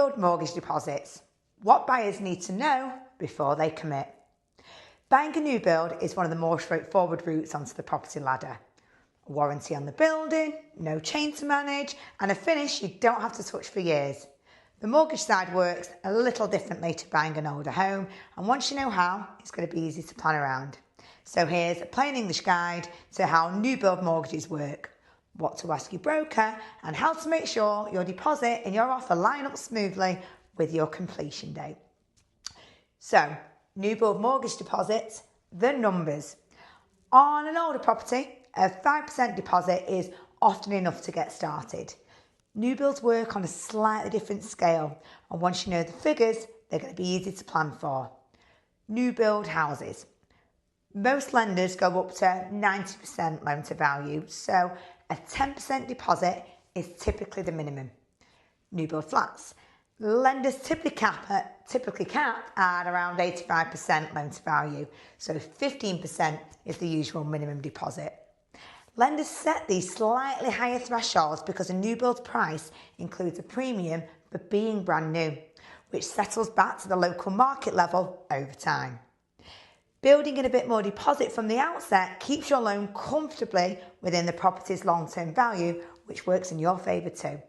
build mortgage deposits. What buyers need to know before they commit. Buying a new build is one of the more straightforward routes onto the property ladder. A warranty on the building, no chain to manage, and a finish you don't have to touch for years. The mortgage side works a little differently to buying an older home, and once you know how, it's going to be easy to plan around. So here's a plain English guide to how new build mortgages work, what to ask your broker, and how to make sure your deposit and your offer line up smoothly with your completion date. So, new build mortgage deposits, the numbers. On an older property, a 5% deposit is often enough to get started. New builds work on a slightly different scale, and once you know the figures, they're going to be easy to plan for. New build houses. Most lenders go up to 90% loan to value, so a 10% deposit is typically the minimum. New build flats. Lenders typically cap at around 85% loan to value, so 15% is the usual minimum deposit. Lenders set these slightly higher thresholds because a new build price includes a premium for being brand new, which settles back to the local market level over time. Building in a bit more deposit from the outset keeps your loan comfortably within the property's long-term value, which works in your favour too.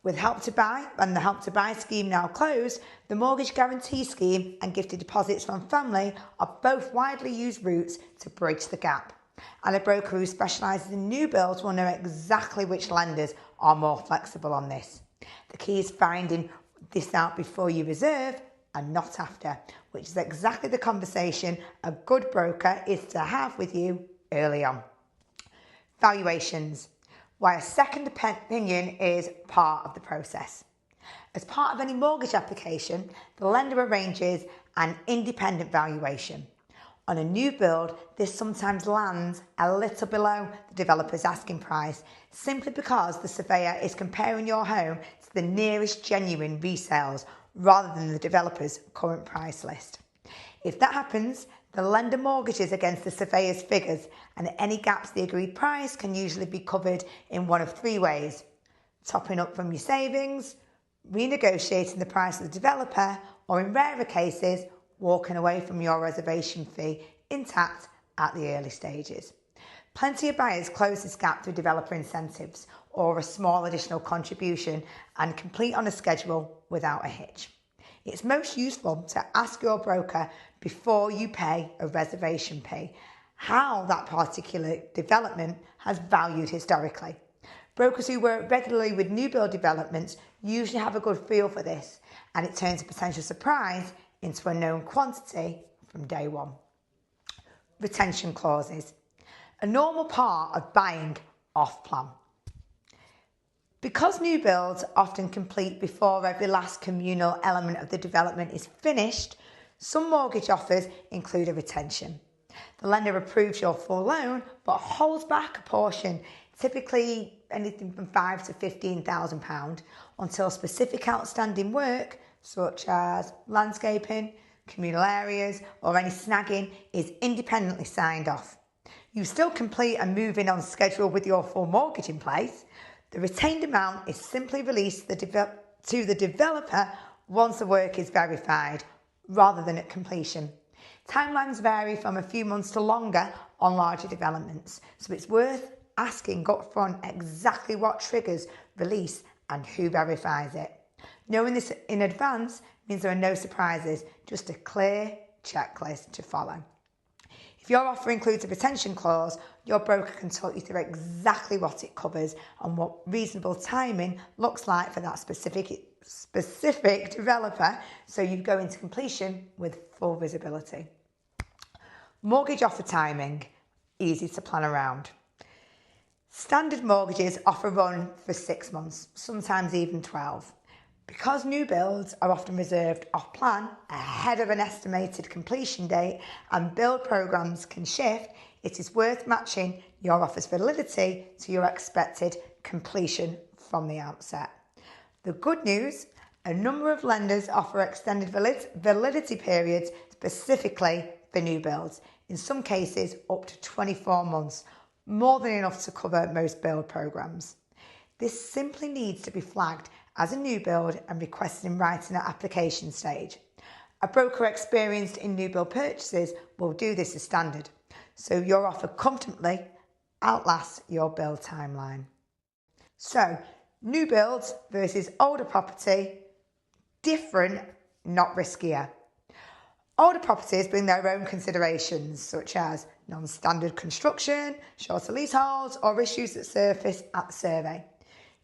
With Help to Buy and the Help to Buy scheme now closed, the Mortgage Guarantee Scheme and gifted deposits from family are both widely used routes to bridge the gap. And a broker who specialises in new builds will know exactly which lenders are more flexible on this. The key is finding this out before you reserve and not after, which is exactly the conversation a good broker is to have with you early on. Valuations. Why a second opinion is part of the process. As part of any mortgage application, the lender arranges an independent valuation. On a new build, this sometimes lands a little below the developer's asking price, simply because the surveyor is comparing your home to the nearest genuine resales rather than the developer's current price list. If that happens, the lender mortgages against the surveyor's figures, and any gaps the agreed price can usually be covered in one of three ways: topping up from your savings, renegotiating the price of the developer, or in rarer cases, walking away from your reservation fee intact at the early stages. Plenty of buyers close this gap through developer incentives or a small additional contribution and complete on a schedule without a hitch. It's most useful to ask your broker before you pay a reservation fee how that particular development has valued historically. Brokers who work regularly with new build developments usually have a good feel for this, and it turns a potential surprise into a known quantity from day one. Retention clauses. A normal part of buying off plan. Because new builds often complete before every last communal element of the development is finished, some mortgage offers include a retention. The lender approves your full loan but holds back a portion, typically anything from £5,000 to £15,000, until specific outstanding work such as landscaping, communal areas, or any snagging is independently signed off. You still complete and move in on schedule with your full mortgage in place. The retained amount is simply released to the developer once the work is verified, rather than at completion. Timelines vary from a few months to longer on larger developments, so it's worth asking up front exactly what triggers release and who verifies it. Knowing this in advance means there are no surprises, just a clear checklist to follow. If your offer includes a retention clause, your broker can talk you through exactly what it covers and what reasonable timing looks like for that specific developer, so you go into completion with full visibility. Mortgage offer timing, easy to plan around. Standard mortgages offer run for 6 months, sometimes even 12. Because new builds are often reserved off plan ahead of an estimated completion date and build programs can shift, it is worth matching your offer's validity to your expected completion from the outset. The good news, a number of lenders offer extended validity periods specifically for new builds, in some cases up to 24 months, more than enough to cover most build programs. This simply needs to be flagged as a new build and requested in writing at application stage. A broker experienced in new build purchases will do this as standard, so your offer comfortably outlasts your build timeline. So, new builds versus older property, different, not riskier. Older properties bring their own considerations, such as non-standard construction, shorter leaseholds, or issues that surface at the survey.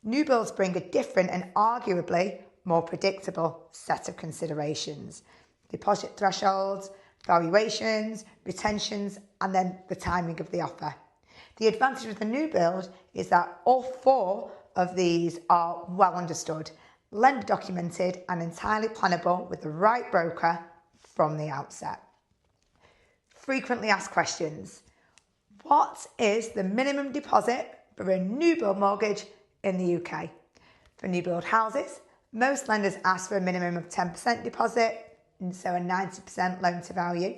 New builds bring a different and arguably more predictable set of considerations. Deposit thresholds, valuations, retentions, and then the timing of the offer. The advantage of the new build is that all four of these are well understood, lender documented, and entirely plannable with the right broker from the outset. Frequently asked questions. What is the minimum deposit for a new build mortgage in the UK? For new build houses, most lenders ask for a minimum of 10% deposit, and so a 90% loan to value.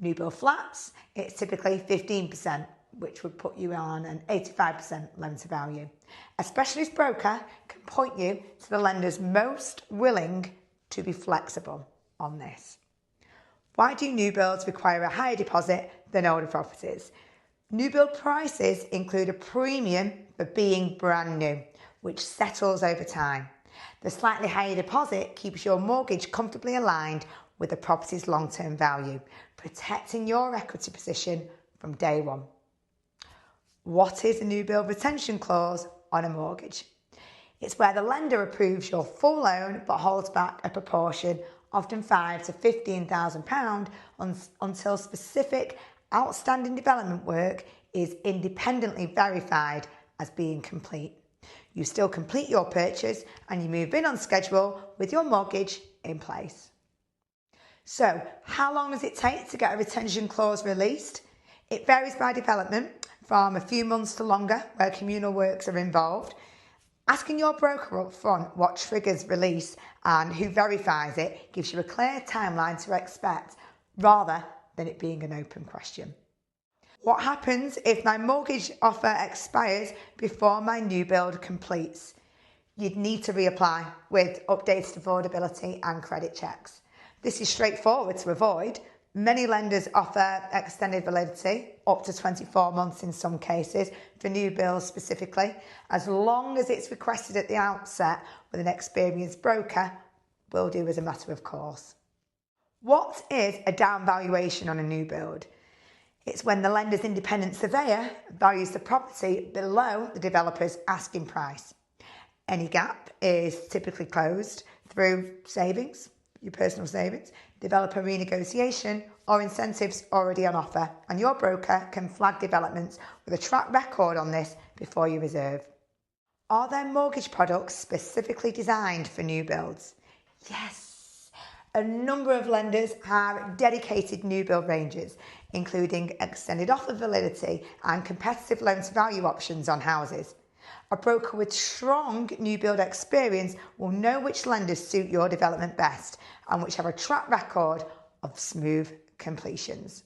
New build flats, it's typically 15%, which would put you on an 85% loan to value. A specialist broker can point you to the lenders most willing to be flexible on this. Why do new builds require a higher deposit than older properties? New build prices include a premium for being brand new, which settles over time. The slightly higher deposit keeps your mortgage comfortably aligned with the property's long-term value, protecting your equity position from day one. What is a new build retention clause on a mortgage? It's where the lender approves your full loan but holds back a proportion, often £5,000 to £15,000, until specific outstanding development work is independently verified as being complete. You still complete your purchase and you move in on schedule with your mortgage in place. So, how long does it take to get a retention clause released? It varies by development, from a few months to longer where communal works are involved. Asking your broker up front what triggers release and who verifies it gives you a clear timeline to expect, rather than it being an open question. What happens if my mortgage offer expires before my new build completes? You'd need to reapply with updated affordability and credit checks. This is straightforward to avoid. Many lenders offer extended validity, up to 24 months in some cases, for new builds specifically, as long as it's requested at the outset with an experienced broker, will do as a matter of course. What is a down valuation on a new build? It's when the lender's independent surveyor values the property below the developer's asking price. Any gap is typically closed through savings, your personal savings, developer renegotiation, or incentives already on offer, and your broker can flag developments with a track record on this before you reserve. Are there mortgage products specifically designed for new builds? Yes. A number of lenders have dedicated new build ranges, including extended offer validity and competitive loan to value options on houses. A broker with strong new build experience will know which lenders suit your development best and which have a track record of smooth completions.